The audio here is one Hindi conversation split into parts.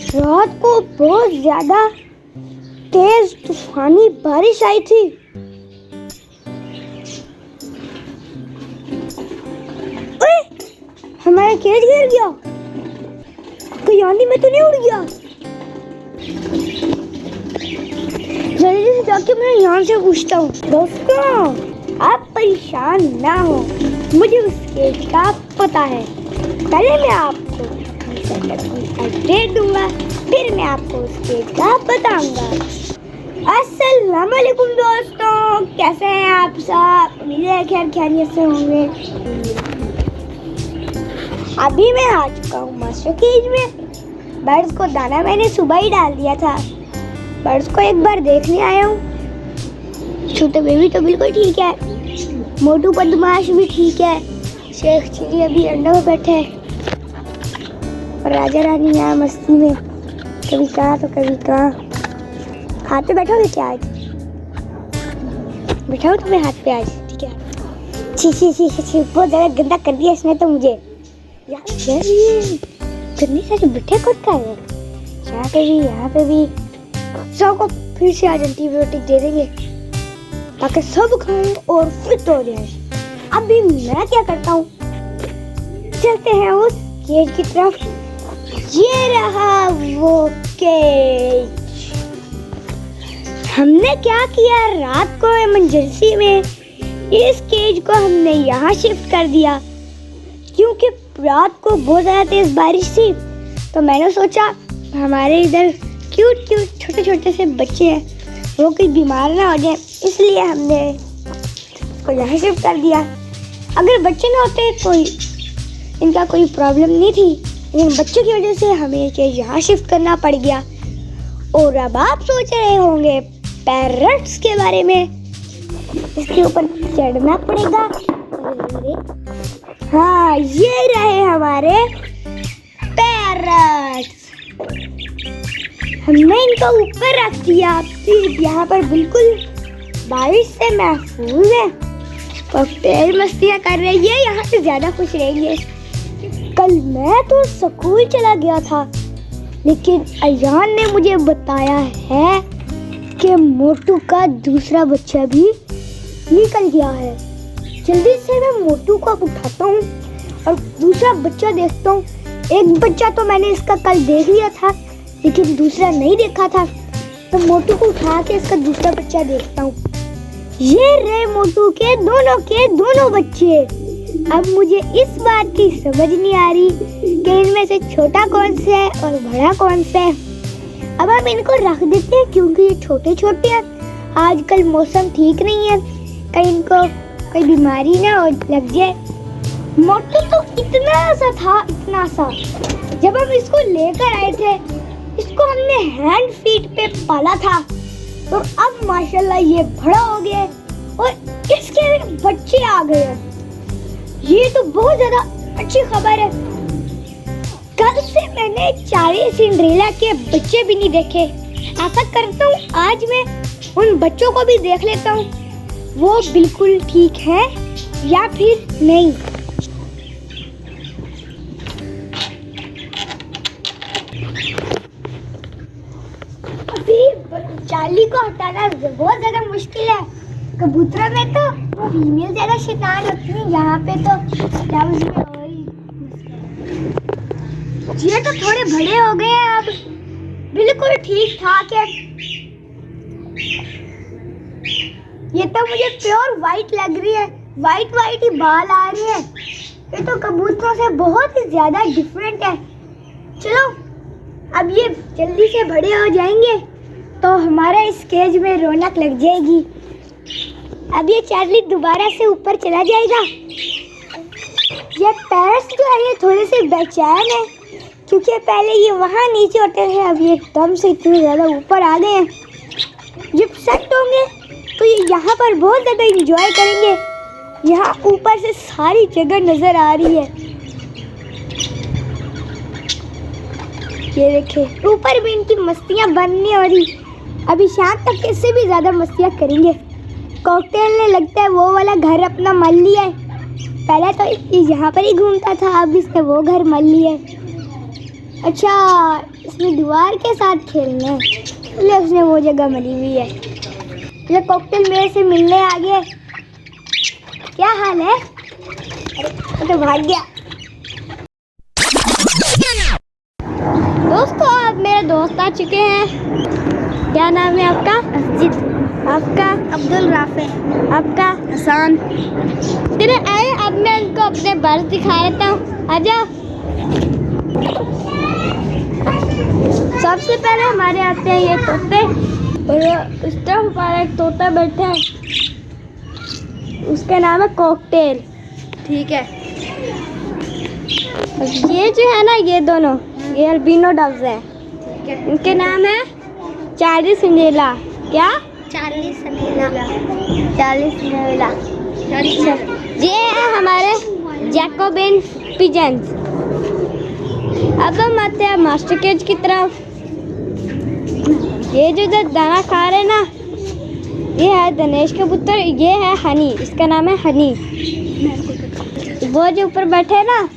रात को बहुत ज्यादा तेज तूफानी बारिश आई थी। ओए, हमारा केज गिर गया। कोई आंधी में तो नहीं उड़ गया? जल्दी से जाके मैं यहाँ से पूछता हूँ। दोस्तों, आप परेशान ना हो, मुझे उस केज का पता है। पहले मैं आपको अपडेट दूंगा, फिर मैं आपको उस केज का बताऊंगा। अस्सलाम वालेकुम दोस्तों, कैसे हैं आप सब? उम्मीद है खैर खैरियत से होंगे। अभी मैं आ चुका हूँ मास्टर केज में। बर्ड्स को दाना मैंने सुबह ही डाल दिया था। बर्ड्स को एक बार देखने आया हूँ। छोटे बेबी तो बिल्कुल ठीक है, मोटू बदमाश भी ठीक है, शेख चिड़ी अभी अंडा में बैठे हैं और राजा रानी यहाँ मस्ती में कभी कहाँ तो कभी कहाँ। हाथ पे बैठोगे क्या आज? बैठाओ तुम्हें हाथ पे आज, ठीक है। छी छी छी छी, बहुत ज़्यादा गंदा कर दिया इसने तो मुझे। यार ये गंदी सारी बिठे खुद का है। यहाँ पे भी सबको फिर से आज एंटीबायोटिक दे देंगे ताकि सब खाएं और फिट हो जाए। अभी मैं क्या करता हूँ, चलते हैं उस केज की तरफ। ये रहा वो केज। हमने क्या किया, रात को इमरजेंसी में इस केज को हमने यहाँ शिफ्ट कर दिया क्योंकि रात को बहुत ज़्यादा तेज बारिश थी। तो मैंने सोचा हमारे इधर क्यूट क्यूट छोटे छोटे से बच्चे हैं, वो कोई बीमार ना हो जाए, इसलिए हमने इसको यहाँ शिफ्ट कर दिया। अगर बच्चे ना होते तो इनका कोई प्रॉब्लम नहीं थी, लेकिन बच्चों की वजह से हमें यहाँ शिफ्ट करना पड़ गया। और अब आप सोच रहे होंगे पैरट्स के बारे में, इसके ऊपर चढ़ना पड़ेगा। हाँ, ये रहे हमारे पैरट्स। हमने इनको ऊपर रख दिया, फिर यहाँ पर बिल्कुल बारिश से महफूज है और तेज मस्तियाँ कर रही है। यहाँ पे ज्यादा खुश रहेंगे। कल मैं तो स्कूल चला गया था, लेकिन अयान ने मुझे बताया है कि मोटू का दूसरा बच्चा भी निकल गया है। जल्दी से मैं मोटू को उठाता हूँ और दूसरा बच्चा देखता हूँ। एक बच्चा तो मैंने इसका कल देख लिया था, लेकिन दूसरा नहीं देखा था। तो मोटू को उठा के इसका दूसरा बच्चा देखता हूँ। ये रहे मोटू के दोनों बच्चे। अब मुझे इस बात की समझ नहीं आ रही कि इनमें से छोटा कौन सा है और बड़ा कौन सा है। अब हम इनको रख देते हैं क्योंकि ये छोटे छोटे हैं। आजकल मौसम ठीक नहीं है, कहीं इनको कोई बीमारी ना हो लग जाए। मोटू तो इतना सा था, इतना सा। जब हम इसको लेकर आए थे, इसको हमने हैंड फीट पे पाला था और अब माशाल्लाह ये बड़ा हो गया और इसके बच्चे आ गए हैं। ये तो बहुत ज्यादा अच्छी खबर है। कल से मैंने चार्ली सिंड्रेला के बच्चे भी नहीं देखे। ऐसा करता हूँ आज मैं उन बच्चों को भी देख लेता हूँ, वो बिल्कुल ठीक है या फिर नहीं। अभी चार्ली को हटाना बहुत ज्यादा मुश्किल है। कबूतरों में तो वो फीमेल ज्यादा शैतान होती है, यहाँ पे तो क्या उसमें ये तो थोड़े बड़े हो गए हैं, अब बिल्कुल ठीक ठाक है। ये तो मुझे प्योर वाइट लग रही है, वाइट वाइट ही बाल आ रहे हैं। ये तो कबूतरों से बहुत ही ज्यादा डिफरेंट है। चलो अब ये जल्दी से बड़े हो जाएंगे तो हमारा इस केज में रौनक लग जाएगी। अब ये चार्ली दोबारा से ऊपर चला जाएगा। ये पैरट्स जो है ये थोड़े से बेचैन है क्योंकि पहले ये वहाँ नीचे होते थे, अब ये एकदम से इतने ज़्यादा ऊपर आ गए हैं। जब सेट होंगे तो ये यहाँ पर बहुत ज़्यादा एंजॉय करेंगे। यहाँ ऊपर से सारी जगह नज़र आ रही है। ये देखिए ऊपर भी इनकी मस्तियाँ बंद नहीं हो रही। अभी शाम तक इससे भी ज़्यादा मस्तियाँ करेंगे। कॉकटेल ने लगता है वो वाला घर अपना मल लिया है। पहले तो यहाँ पर ही घूमता था, अब इसने वो घर मल लिया है। अच्छा, इसमें दीवार के साथ खेलना है, इसलिए उसने वो जगह बनी हुई है। ये कॉकटेल मेरे से मिलने आ गया। क्या हाल है? अरे तो भाग गया। दोस्तों, आप मेरे दोस्त आ चुके हैं। क्या नाम है आपका? अजीत। आपका? अब्दुल राफे। आपका? हसन। तेरे आए, अब मैं उनको अपने बर्ड्स दिखा देता हूँ। आजा। सबसे पहले हमारे आते हैं ये तोते, और इस तरफ हमारा एक तोता बैठा है, उसका नाम है कॉकटेल। ठीक है। ये जो है ना, ये दोनों ये अल्बिनो डव्स हैं। ठीक है। इनके नाम है चार्ली सिंडेरेला। क्या? चार्ली सिंडेरेला। चार्ली सिंडेरेला। ये है हमारे जैकोबिन पिजन्स। अब हम आते हैं मास्टर केज की तरफ। ये जो दाना खा रहे ना, ये है दिनेश कबूतर, ये है हनी, इसका नाम है हनी। वो जो ऊपर बैठे है ना,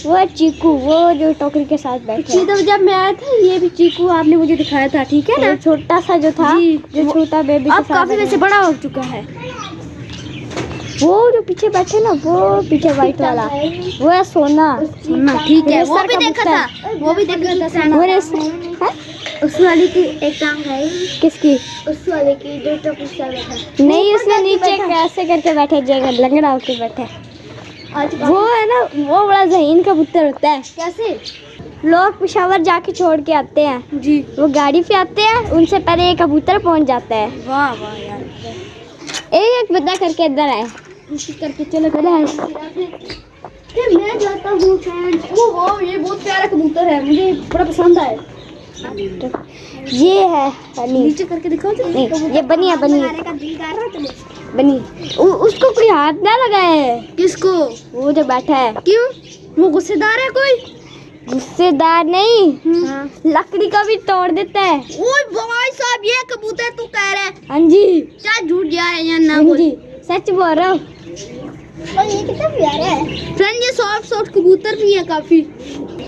वो है चीकू, वो जो टोकरी के साथ बैठे हैं। तो जब मैं आया था, ये भी चीकू आपने मुझे दिखाया था, ठीक है ना? छोटा सा जो था, जो छोटा बेबी, अब काफी वैसे बड़ा हो चुका है। वो जो पीछे बैठे ना, वो पीछे व्हाइट वाला, वो है सोना। सोना, ठीक है। वो भी देखा था, वो भी देखा था। उस वाली की एक टांग है। किसकी? उस वाले की जो टोकरी से बैठा। नहीं, उसने नीचे कैसे करके बैठे, जगह लंगड़ा होकर बैठे। वो है ना, वो बड़ा ज़हीन कबूतर होता है। कैसे? लोग पेशावर जाके छोड़ के आते हैं जी, वो गाड़ी पे आते हैं, उनसे पहले ये कबूतर पहुंच जाता है। वाह वाह यार। एक बंदा करके इधर आए, करके चलो पहले। मैं जाता हूँ फ्रेंड। वो ये बहुत प्यारा कबूतर है, मुझे बड़ा पसंद आया। ये है हनी। नीचे करके दिखाओ। नहीं, ये बनी है, बनी बनी। उसको कोई हाथ ना लगाए। किसको? वो जो बैठा है। क्यों? वो गुस्सेदार है कोई? गुस्सेदार नहीं, हाँ। लकड़ी का भी तोड़ देता है। ओए भाई साहब, ये कबूतर तू कह रहा है? हाँ जी। क्या झूठ जा रहा है या ना? हाँ जी, सच बोल रहा हूँ। और ये कितना प्यारा है फ्रेंड, ये सॉफ्ट कबूतर भी है काफी।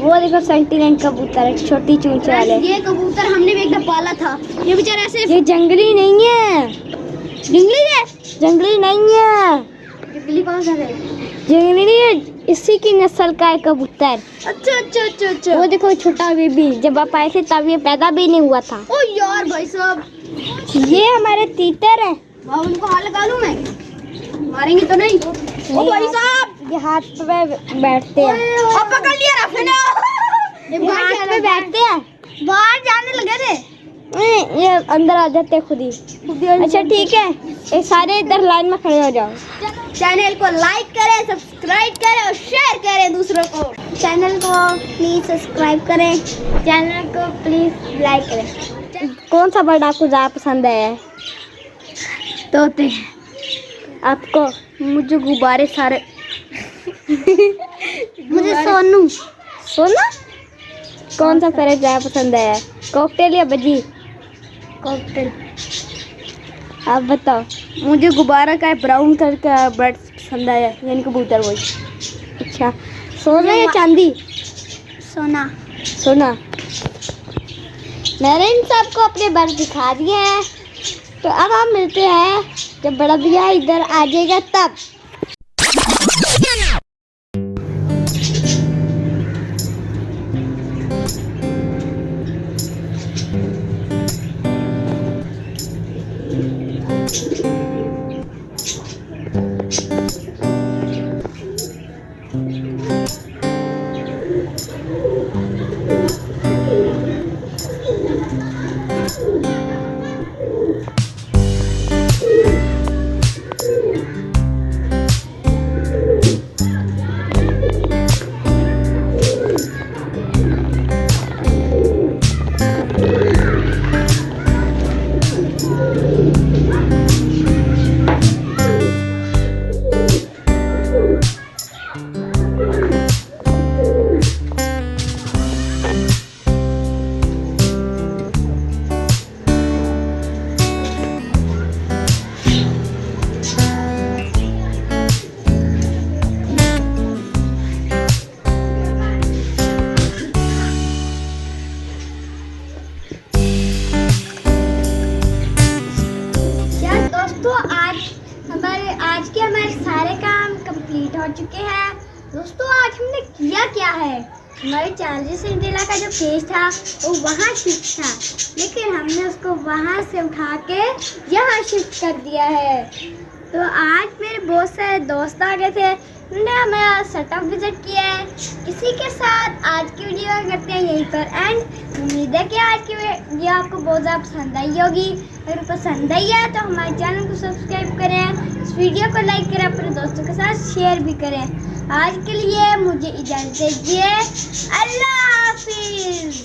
वो देखो सेंटिनेंट कबूतर है, छोटी चूंच वाले। ये कबूतर हमने भी एक बार पाला था, ये बेचारा ऐसे। ये जंगली नहीं है। जंगली है? जंगली नहीं है। जंगली कौन सा है? जंगली नहीं है, इसी की नस्ल का है कबूतर। अच्छा अच्छा अच्छा अच्छा। वो देखो छोटा बेबी, जब आप आए थे तब ये पैदा भी नहीं हुआ था। ओ यार भाई साहब, ये हमारे तीतर है। उनको हाथ लगा लूं मैं? मारेंगे तो नहीं? ओ भाई साहब, ये हाथ पे बैठते हैं। अब पकड़ लिया राफे ने। हाथ पे बैठते हैं, बाहर जाने लगे थे। ये अंदर आ जाते हैं खुद ही। अच्छा ठीक है, ये सारे इधर लाइन में खड़े हो जाओ। चैनल को लाइक करें, सब्सक्राइब करें और शेयर करें दूसरों को। चैनल को प्लीज सब्सक्राइब करें, चैनल को प्लीज लाइक करें। कौन सा बर्ड आपको ज़्यादा पसंद है? तोते। आपको? मुझे गुब्बारे सारे। मुझे सोनू। सोना? कौन सा फेवरेट ज़्यादा पसंद है, कॉकटेल या बजी? कॉकटेल। आप बताओ। मुझे गुब्बारा का ब्राउन कलर का बर्ड पसंद आया, यानी कबूतर वही। अच्छा, सोना या चांदी? सोना। सोना। मैंने इन सबको अपने बर्ड दिखा दिए हैं, तो अब हम मिलते हैं जब बड़ा भैया इधर आ जाएगा तब। हो चुके हैं। दोस्तों आज हमने किया क्या है, हमारे चार्जिंग सिंड्रेला का जो केस था वो वहाँ शिफ्ट था, लेकिन हमने उसको वहाँ से उठा के यहाँ शिफ्ट कर दिया है। तो आज मेरे बहुत सारे दोस्त आ गए थे, उन्होंने हमारा सेटअप विजिट किया है। इसी के साथ आज की वीडियो करते हैं यहीं पर एंड। उम्मीद है कि आज की वीडियो आपको बहुत ज़्यादा पसंद आई होगी। अगर पसंद आई है तो हमारे चैनल को सब्सक्राइब करें, इस वीडियो को लाइक करें, अपने दोस्तों के साथ शेयर भी करें। आज के लिए मुझे इजाज़त दीजिए। अल्लाह हाफिज़।